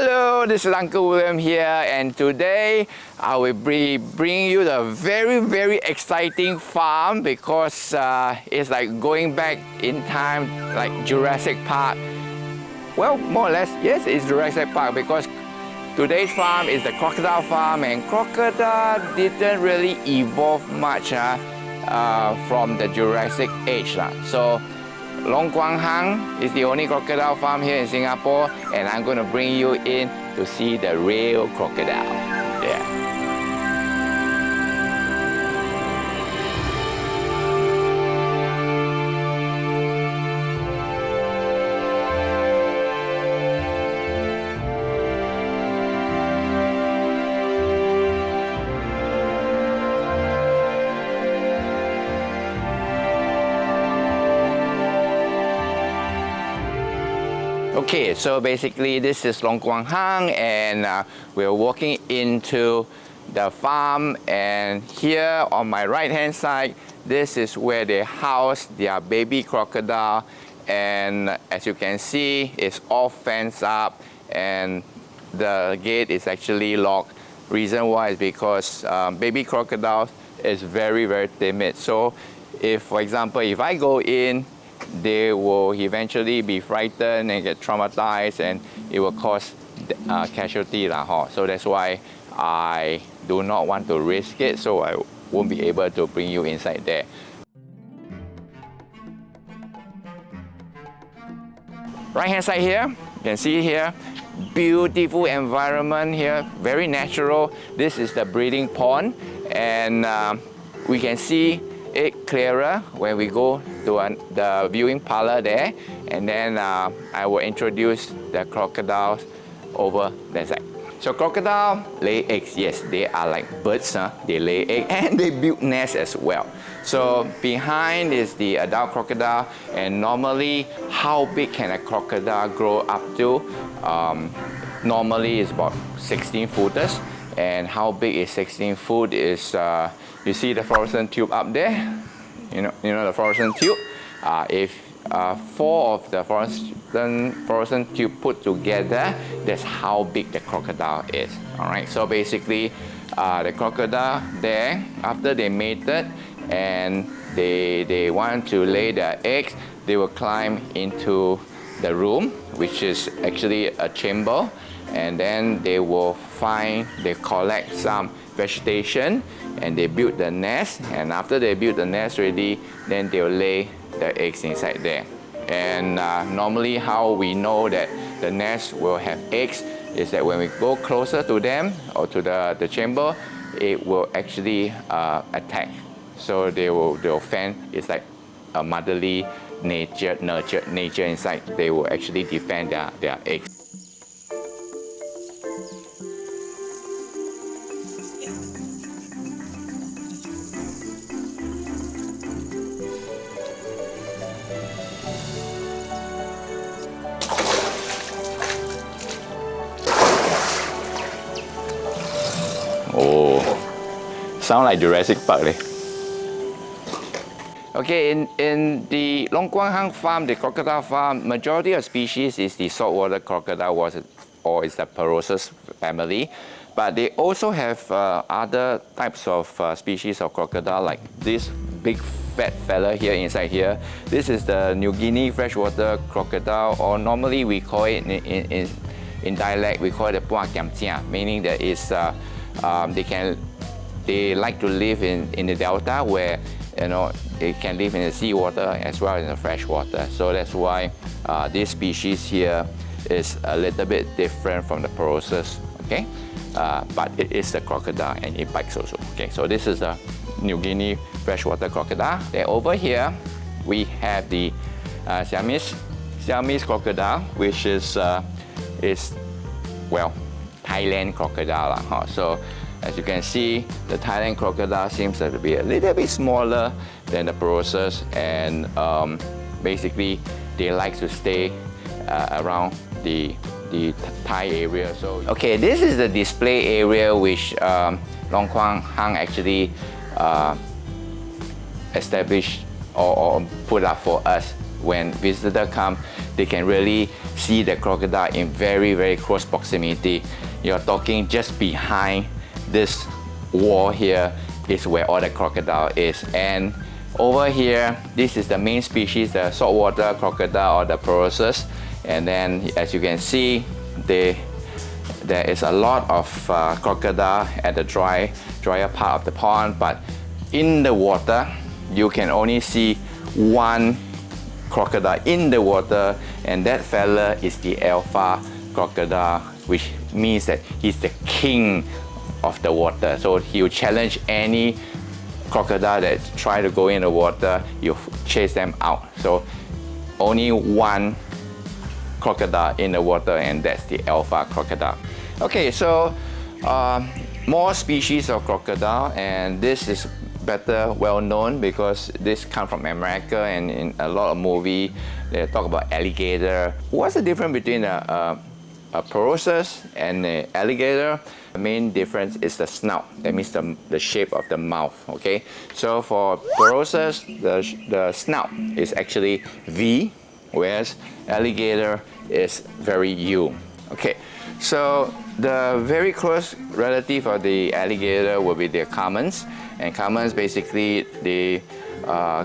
Hello, this is Uncle William here, and today I will be bringing you the very exciting farm because it's like going back in time, like Jurassic Park. Well, more or less, yes, it's Jurassic Park because today's farm is the crocodile farm, and crocodile didn't really evolve much from the Jurassic age. So Long Quang Hang is the only crocodile farm here in Singapore, and I'm going to bring you in to see the real crocodile. Yeah. Okay, so basically this is Long Quang Hang, and we're walking into the farm, and here on my right hand side, this is where they house their baby crocodile, and as you can see, it's all fenced up and the gate is actually locked. Reason why is because baby crocodile is very timid. So if, for example, if I go in, they will eventually be frightened and get traumatized, and it will cause casualty. So that's why I do not want to risk it, so I won't be able to bring you inside there. Right hand side here, you can see here, beautiful environment here, very natural. This is the breeding pond, and we can see it clearer when we go to the viewing parlor there, and then I will introduce the crocodiles over that side. So crocodile lay eggs. Yes, they are like birds. They lay eggs and they build nests as well. So behind is the adult crocodile, and normally how big can a crocodile grow up to? Normally it's about 16 footers. And how big is 16 foot is, you see the fluorescent tube up there? You know the fluorescent tube? If 4 of the fluorescent tube put together, that's how big the crocodile is. Alright, so basically the crocodile there, after they mated and they want to lay their eggs, they will climb into the room, which is actually a chamber, and then they will they collect some vegetation and they build the nest, and after they build the nest ready, then they'll lay the eggs inside there. And normally how we know that the nest will have eggs is that when we go closer to them or to the chamber, it will actually attack. So they'll fend. It's like a motherly nature inside. They will actually defend their eggs. Oh, sound like Jurassic Park. Okay, in the Long Quang Hang farm, the crocodile farm, majority of species is the saltwater crocodile, or is the Porosus family. But they also have other types of species of crocodile, like this big fat fella here inside here. This is the New Guinea freshwater crocodile, or normally we call it in dialect, we call it the Pua Kiam Tia, meaning that it's they like to live in the delta where they can live in the seawater as well as in the freshwater. So that's why this species here is a little bit different from the Porosus. Okay, but it is the crocodile and it bites also. Okay, so this is the New Guinea freshwater crocodile. Then over here we have the Siamese crocodile, which is well, Thailand crocodile. So as you can see, the Thailand crocodile seems to be a little bit smaller than the Porosus, and basically they like to stay around the Thai area. So okay, this is the display area which Long Quang Hang actually established or put up for us when visitors come, they can really see the crocodile in very, very close proximity. You're talking just behind this wall here is where all the crocodile is. And over here, this is the main species, the saltwater crocodile or the Porosus. And then as you can see, there is a lot of crocodile at the drier part of the pond, but in the water, you can only see one crocodile in the water, and that fella is the alpha crocodile, which means that he's the king of the water. So he will challenge any crocodile that try to go in the water, you chase them out. So only one crocodile in the water, and that's the alpha crocodile. Okay, so more species of crocodile, and this is better well known because this comes from America, and in a lot of movies they talk about alligator. What's the difference between a Porosus and an alligator? The main difference is the snout. That means the shape of the mouth. Okay, so for Porosus, the snout is actually V, whereas alligator is very U. Okay, so the very close relative of the alligator will be the commons, and commons basically they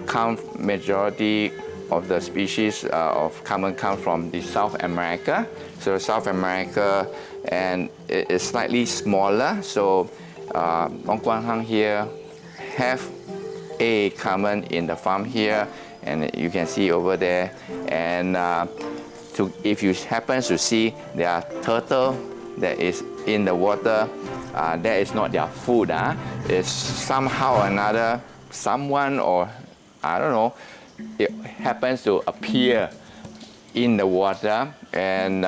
come majority of the species of common come from the South America. So South America, and it is slightly smaller. So Long Quang Hang here have a common in the farm here, and you can see over there. And if you happen to see there are turtle that is in the water, that is not their food. It's somehow or another someone, or I don't know, it happens to appear in the water, and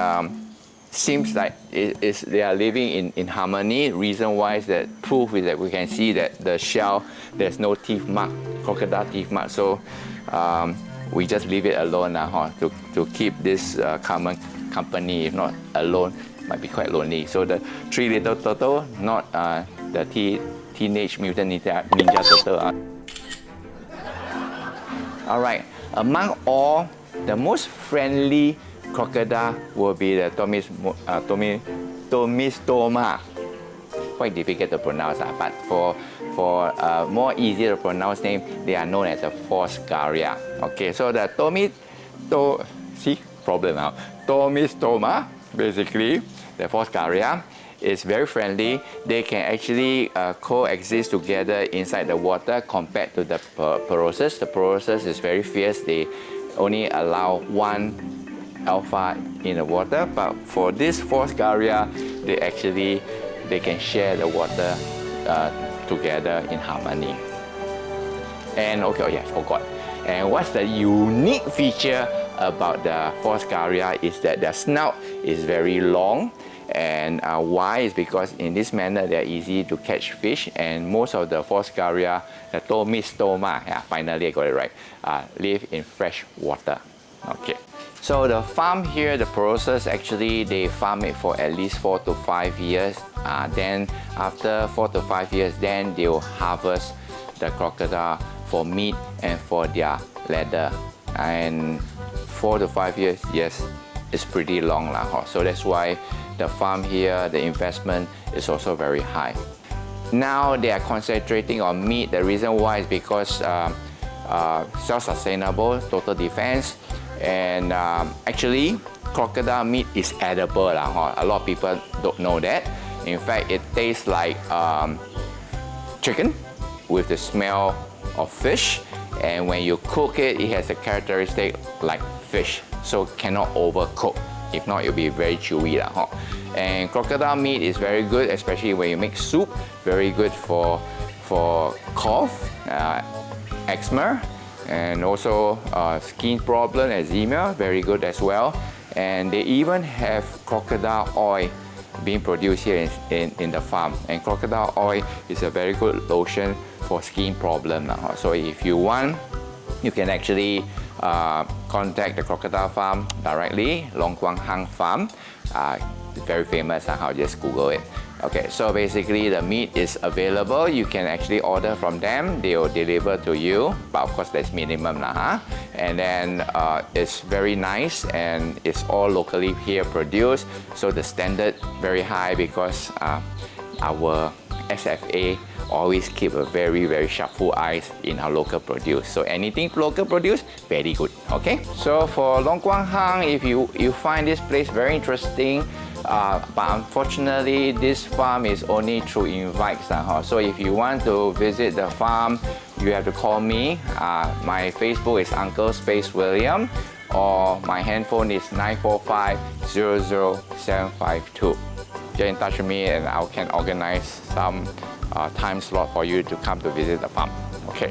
seems like they are living in harmony. Reason why is that proof is that we can see that the shell, there's no teeth mark, crocodile teeth mark. So we just leave it alone to keep this common company. If not alone, might be quite lonely. So the three little turtle, not the Teenage Mutant Ninja Turtle. All right, among all, the most friendly crocodile will be the Tomistoma. Quite difficult to pronounce, but for more easier to pronounce name, they are known as a false gharia. Okay, so the Tomistoma, basically, the false gharia is very friendly. They can actually coexist together inside the water compared to the Porosus. The Porosus is very fierce. They only allow one alpha in the water, but for this false gharia, they can share the water together in harmony. And okay, I forgot. And what's the unique feature about the false gharia is that their snout is very long. And why is because in this manner they are easy to catch fish, and most of the false gharia, the Tomistoma, finally I got it right, live in fresh water. Okay, so the farm here, the Porosus, actually they farm it for at least 4 to 5 years. Then after 4 to 5 years, then they will harvest the crocodile for meat and for their leather. And 4 to 5 years, yes, it's pretty long lah. So that's why the farm here, the investment is also very high. Now they are concentrating on meat. The reason why is because self-sustainable, total defense, and actually crocodile meat is edible lah. A lot of people don't know that. In fact, it tastes like chicken with the smell of fish, and when you cook it, it has a characteristic like fish, so cannot overcook. If not, it'll be very chewy lah. And crocodile meat is very good, especially when you make soup. Very good for cough, eczema, and also skin problem, eczema. Very good as well. And they even have crocodile oil being produced here in the farm. And crocodile oil is a very good lotion for skin problem. So if you want, you can actually contact the crocodile farm directly, Long Quang Hang Farm. Very famous, I'll just Google it. Okay, so basically the meat is available. You can actually order from them. They will deliver to you, but of course that's minimum lah. Huh? And then it's very nice and it's all locally here produced. So the standard very high because our SFA always keep a very sharpful eyes in our local produce. So anything local produce, very good. Okay. So for Long Guang Hang, if you find this place very interesting, but unfortunately this farm is only through invites. So if you want to visit the farm, you have to call me. My Facebook is Uncle Space William, or my handphone is 945-00752. Get in touch with me and I can organize some time slot for you to come to visit the farm. Okay.